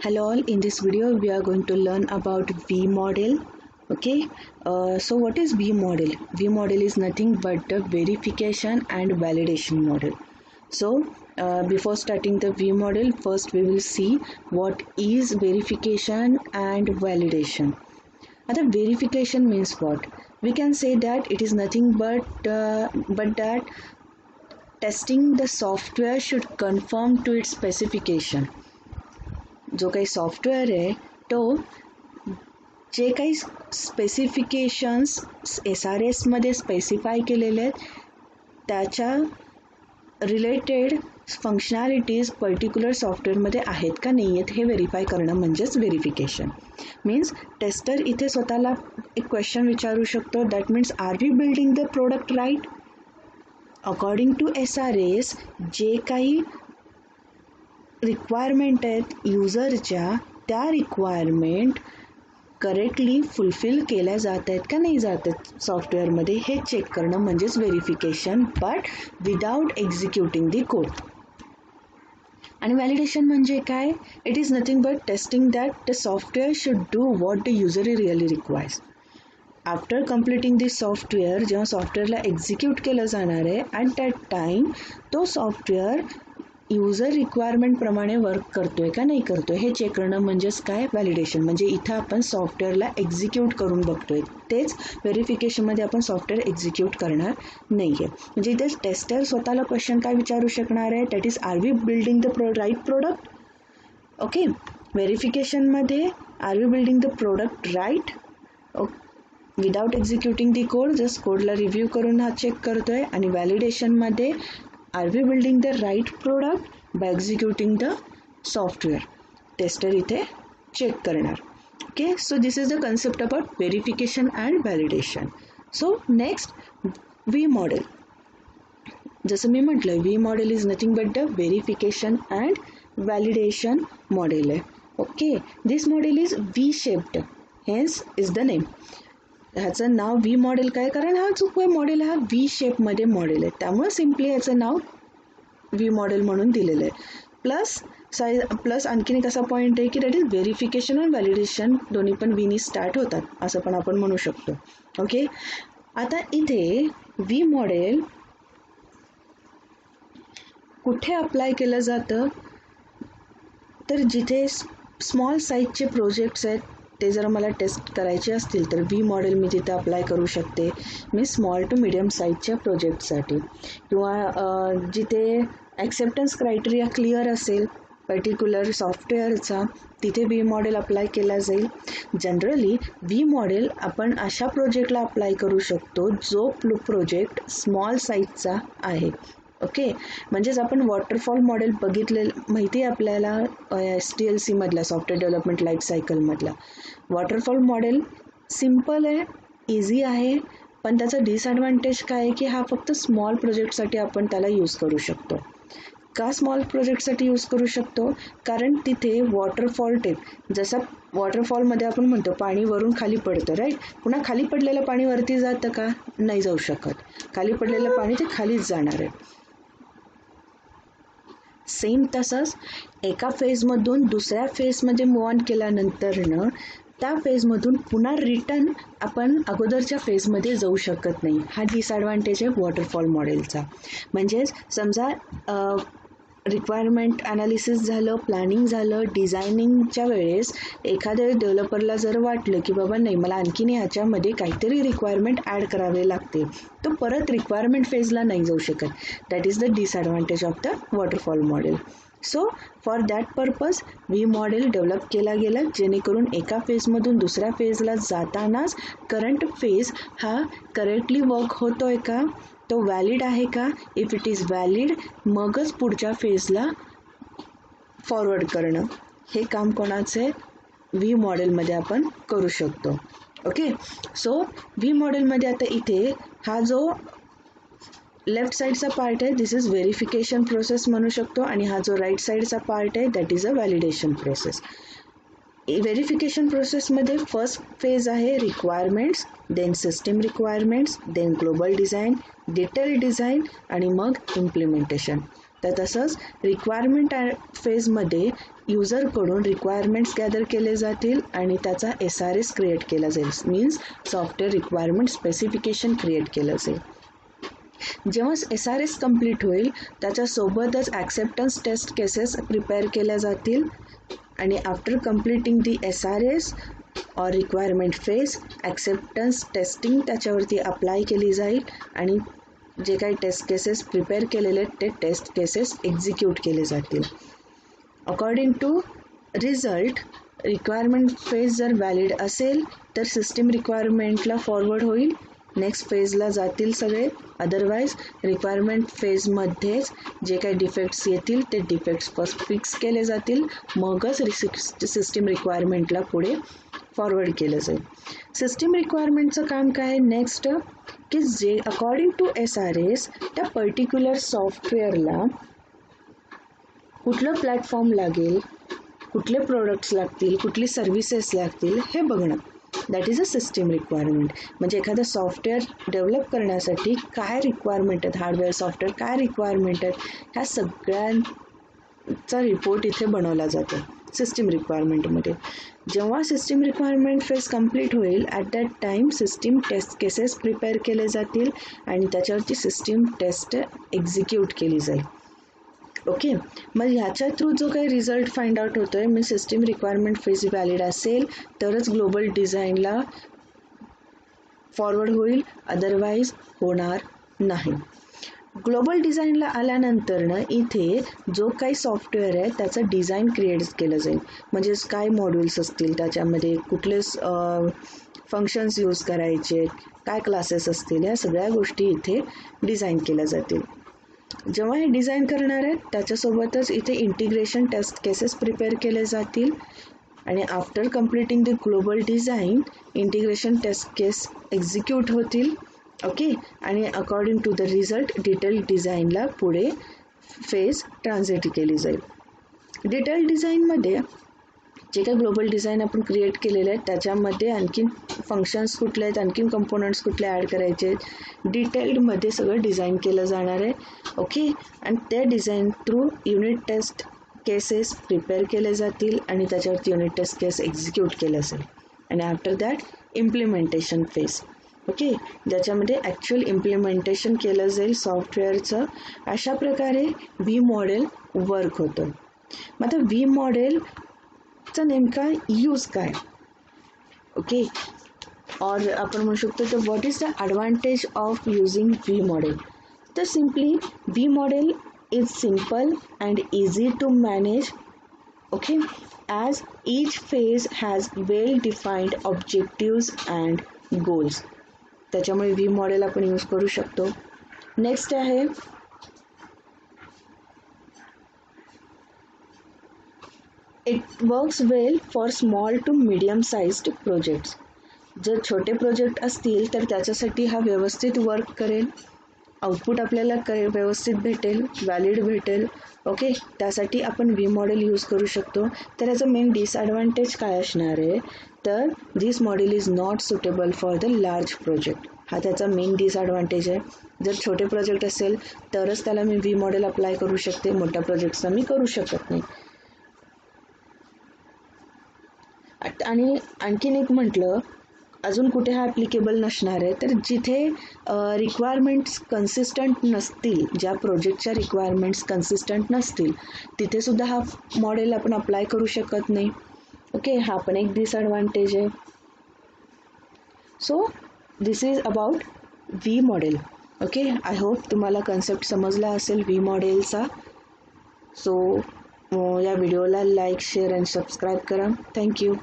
Hello all, in this video we are going to learn about V model. Okay, so what is V model? V model is nothing but the verification and validation model. So before starting the V model, first we will see what is verification and validation. Now, verification means what? We can say that it is nothing but that testing the software should conform to its specification. जो काही software आहे तो जे काही specifications SRSमध्ये specify केलेले आहेत त्याच्या related functionalities particular सॉफ्टवेअरमध्ये आहेत का नाही आहेत हे व्हेरीफाय करणं म्हणजेच व्हेरिफिकेशन. मीन्स टेस्टर इथे स्वतःला एक क्वेश्चन विचारू शकतो, that means are we building the product right according to SRS. जे काही रिक्वायरमेंट आहेत युजरच्या त्या रिक्वायरमेंट करेक्टली फुलफिल केल्या जात आहेत का नाही जात आहेत सॉफ्टवेअरमध्ये हे चेक करणं म्हणजेच verification, but without executing the code. आणि व्हॅलिडेशन म्हणजे काय? It is nothing but testing that the software should do what the user really requires. After completing this software जेव्हा सॉफ्टवेअरला एक्झिक्यूट केलं जाणार आहे ॲट दॅट टाईम तो सॉफ्टवेअर युजर रिक्वायरमेंटप्रमाणे वर्क करतोय का नाही करतोय हे चेक करणं म्हणजेच काय? व्हॅलिडेशन. म्हणजे इथं आपण सॉफ्टवेअरला एक्झिक्यूट करून बघतोय, तेच व्हेरिफिकेशनमध्ये आपण सॉफ्टवेअर एक्झिक्यूट करणार नाही आहे. म्हणजे इथे टेस्टर स्वतःला क्वेश्चन काय विचारू शकणार आहे, that is are we building the right product. Okay, व्हेरिफिकेशनमध्ये are we building the product right without executing the code, just कोडला रिव्ह्यू करून हा चेक करतोय. आणि व्हॅलिडेशनमध्ये are we building the right product by executing the software. Tester इथे check करणार. Okay, so this is the concept about verification and validation. So next V model. जसं मी म्हटलं V model is nothing but the verification and validation model आहे. Okay, this model is V shaped, hence is the name. ह्याचं नाव V model काय? कारण हा जो काही मॉडेल हा व्ही शेपमध्ये मॉडेल आहे त्यामुळे सिम्पली ह्याचं नाव व्ही मॉडेल म्हणून दिलेलं आहे. प्लस आणखीन एक असा पॉईंट आहे की दॅट इज व्हेरिफिकेशन आणि व्हॅलिडेशन दोन्ही पण व्हीनी स्टार्ट होतात असं पण आपण म्हणू शकतो. ओके, आता इथे व्ही मॉडेल कुठे अप्लाय केलं जातं तर जिथे स्मॉल साईजचे प्रोजेक्ट्स आहेत ते जर मला टेस्ट करायचे असतील तर व्ही मॉडेल मी तिथे अप्लाय करू शकते. मी स्मॉल टू मिडियम साईजच्या प्रोजेक्टसाठी, किंवा जिथे ॲक्सेप्टन्स क्रायटेरिया क्लिअर असेल पर्टिक्युलर सॉफ्टवेअरचा तिथे व्ही मॉडेल अप्लाय केला जाईल. जनरली व्ही मॉडेल आपण अशा प्रोजेक्टला अप्लाय करू शकतो जो प्रोजेक्ट स्मॉल साईजचा आहे. ओके, म्हणजेच आपण वॉटरफॉल मॉडेल बघितलेलं माहिती आहे आपल्याला SDLC मधला सॉफ्टवेअर डेव्हलपमेंट लाईफ सायकलमधला. वॉटरफॉल मॉडेल सिम्पल आहे, इझी आहे, पण त्याचा डिसॲडव्हान्टेज काय आहे की हा फक्त स्मॉल प्रोजेक्टसाठी आपण त्याला यूज करू शकतो. का स्मॉल प्रोजेक्टसाठी यूज करू शकतो? कारण तिथे वॉटरफॉल टेप, जसं वॉटरफॉलमध्ये आपण म्हणतो पाणी वरून खाली पडतं राईट, पुन्हा खाली पडलेलं पाणी वरती जातं का? नाही जाऊ शकत. खाली पडलेलं पाणी ते खालीच जाणार आहे. सेम तसंच एका फेजमधून दुसऱ्या फेजमध्ये मूव ऑन केल्यानंतरनं त्या फेजमधून पुन्हा रिटर्न आपण अगोदरच्या फेजमध्ये जाऊ शकत नाही. हा डिसॲडव्हान्टेज आहे वॉटरफॉल मॉडेलचा. म्हणजेच समजा रिक्वायरमेंट ॲनालिसिस झालं, प्लॅनिंग झालं, डिझायनिंगच्या वेळेस एखाद्या डेव्हलपरला जर वाटलं की बाबा नाही मला आणखीन ह्याच्यामध्ये काहीतरी रिक्वायरमेंट ॲड करावे लागते, तो परत रिक्वायरमेंट फेजला नाही जाऊ शकत. That is the disadvantage of the waterfall model. So for that purpose V model develop केला गेला जेणेकरून एका फेजमधून दुसऱ्या फेजला जातानाच करंट फेज हा करेक्टली वर्क होतोय का, तो व्हॅलिड आहे का, इफ इट इज व्हॅलिड मगच पुढच्या फेजला फॉरवर्ड करणं हे काम कोणाचं आहे? व्ही मॉडेलमध्ये आपण करू शकतो. ओके, सो व्ही मॉडेलमध्ये आता इथे हा जो लेफ्ट साईडचा पार्ट आहे दिस इज व्हेरिफिकेशन प्रोसेस म्हणू शकतो, आणि हा जो राईट साईडचा पार्ट आहे that is a validation process. Verification प्रोसेसमध्ये फर्स्ट फेज आहे requirements, then system requirements, then global design, detail design आणि मग इम्प्लिमेंटेशन. तर तसंच रिक्वायरमेंट फेजमध्ये युजरकडून रिक्वायरमेंट्स गॅदर केले जातील आणि त्याचा SRS क्रिएट केला जाईल. Means software requirement specification create केलं जाईल. जेव्हा SRS कंप्लीट होईल त्याच्यासोबतच ॲक्सेप्टन्स टेस्ट केसेस प्रिपेअर केल्या जातील आणि आफ्टर कंप्लिटिंग दी SRS और रिक्वायरमेंट फेज ॲक्सेप्टन्स टेस्टिंग त्याच्यावरती अप्लाय केली जाईल आणि जे काही टेस्ट केसेस प्रिपेअर केलेले ते टेस्ट केसेस एक्झिक्यूट केले जातील. According to result requirement phase जर व्हॅलिड असेल तर सिस्टीम रिक्वायरमेंटला फॉरवर्ड होईल, नेक्स्ट फेजला जातील सगळे. अदरवाईज रिक्वायरमेंट फेजमध्येच जे काही डिफेक्ट्स येतील ते डिफेक्ट्स फर्स्ट फिक्स केले जातील, मगच सिस्टीम रिक्वायरमेंटला पुढे फॉरवर्ड केलं जाईल. सिस्टीम रिक्वायरमेंटचं काम काय आहे नेक्स्ट, की जे अकॉर्डिंग टू SRS त्या पर्टिक्युलर सॉफ्टवेअरला कुठलं प्लॅटफॉर्म लागेल, कुठले प्रोडक्ट्स लागतील, कुठली सर्व्हिसेस लागतील हे बघणं. That is a system requirement. म्हणजे एखादं सॉफ्टवेअर डेव्हलप करण्यासाठी काय रिक्वायरमेंट आहेत, हार्डवेअर सॉफ्टवेअर काय रिक्वायरमेंट आहेत, ह्या सगळ्यांचा रिपोर्ट इथे बनवला जातो सिस्टीम रिक्वायरमेंटमध्ये. जेव्हा सिस्टीम रिक्वायरमेंट फेज कंप्लीट होईल at that time system test cases prepare केले जातील आणि त्याच्यावरची सिस्टीम टेस्ट एक्झिक्यूट केली जाईल. ओके, मग ह्याच्या थ्रू जो काही रिझल्ट फाइंड आउट होतो आहे, मी सिस्टीम रिक्वायरमेंट फेज व्हॅलिड असेल तरच ग्लोबल डिझाईनला फॉरवर्ड होईल, अदरवाईज होणार नाही. ग्लोबल डिझाईनला आल्यानंतरनं इथे जो काही सॉफ्टवेअर आहे त्याचं डिझाईन क्रिएट केलं जाईल. म्हणजेच काय मॉड्यूल्स असतील, त्याच्यामध्ये कुठले फंक्शन्स यूज करायचे, काय क्लासेस असतील, या सगळ्या गोष्टी इथे डिझाईन केल्या जातील. जेव्हा हे डिझाईन करणार आहे त्याच्यासोबतच इथे इंटिग्रेशन टेस्ट केसेस प्रिपेअर केले जातील आणि after completing the global design integration test case execute होतील. ओके, आणि according to the result detail डिझाईनला पुढे फेज ट्रान्झिट केली जाईल. डिटेल डिझाईनमध्ये जे काही ग्लोबल डिझाईन आपण क्रिएट केलेलं आहे त्याच्यामध्ये आणखीन फंक्शन्स कुठले आहेत, आणखीन कंपोनंट्स कुठले ॲड करायचे, डिटेल्डमध्ये सगळं डिझाईन केलं जाणार आहे. ओके, आणि त्या design through unit test cases prepare केले जातील आणि त्याच्यावरती युनिट टेस्ट केस एक्झिक्यूट केलं असेल आणि after that implementation phase. Okay, ज्याच्यामध्ये ॲक्च्युअल इम्प्लिमेंटेशन केलं जाईल सॉफ्टवेअरचं. अशा प्रकारे व्ही मॉडेल वर्क होतं. मग आता व्ही मॉडेलचा नेमका यूज काय, ओके, और आपण म्हणू शकतो तर what is the advantage of using V model. तर simply V model is simple and easy to manage. Okay, as each phase has well defined objectives and goals. त्याच्यामुळे व्ही मॉडेल आपण use करू शकतो. नेक्स्ट आहे it works well for small to medium sized projects. जर छोटे project असतील तर त्याच्यासाठी हा व्यवस्थित वर्क करेल, आउटपुट आपल्याला व्यवस्थित भेटेल, व्हॅलिड भेटेल. ओके, त्यासाठी आपण व्ही मॉडेल यूज करू शकतो. तर याचं मेन डिसॲडव्हान्टेज काय असणार आहे, तर this model is not suitable for the large project. हा त्याचा मेन डिसॲडव्हान्टेज आहे. जर छोटे प्रोजेक्ट असेल तरच त्याला मी व्ही मॉडेल अप्लाय करू शकते, मोठ्या प्रोजेक्ट्सला मी करू शकत नाही. आणि आणखीन एक म्हटलं अजून कुठे हा ॲप्लिकेबल नसणार आहे, तर जिथे रिक्वायरमेंट्स कन्सिस्टंट नसतील, ज्या प्रोजेक्टच्या रिक्वायरमेंट्स कन्सिस्टंट नसतील तिथेसुद्धा हा मॉडेल आपण अप्लाय करू शकत नाही. ओके, हा पण एक डिसॲडव्हान्टेज आहे. So this is about V model. Okay, I hope तुम्हाला कन्सेप्ट समजला असेल व्ही मॉडेलचा. सो या व्हिडिओला लाईक, शेअर अँड सबस्क्राईब करा. थँक्यू.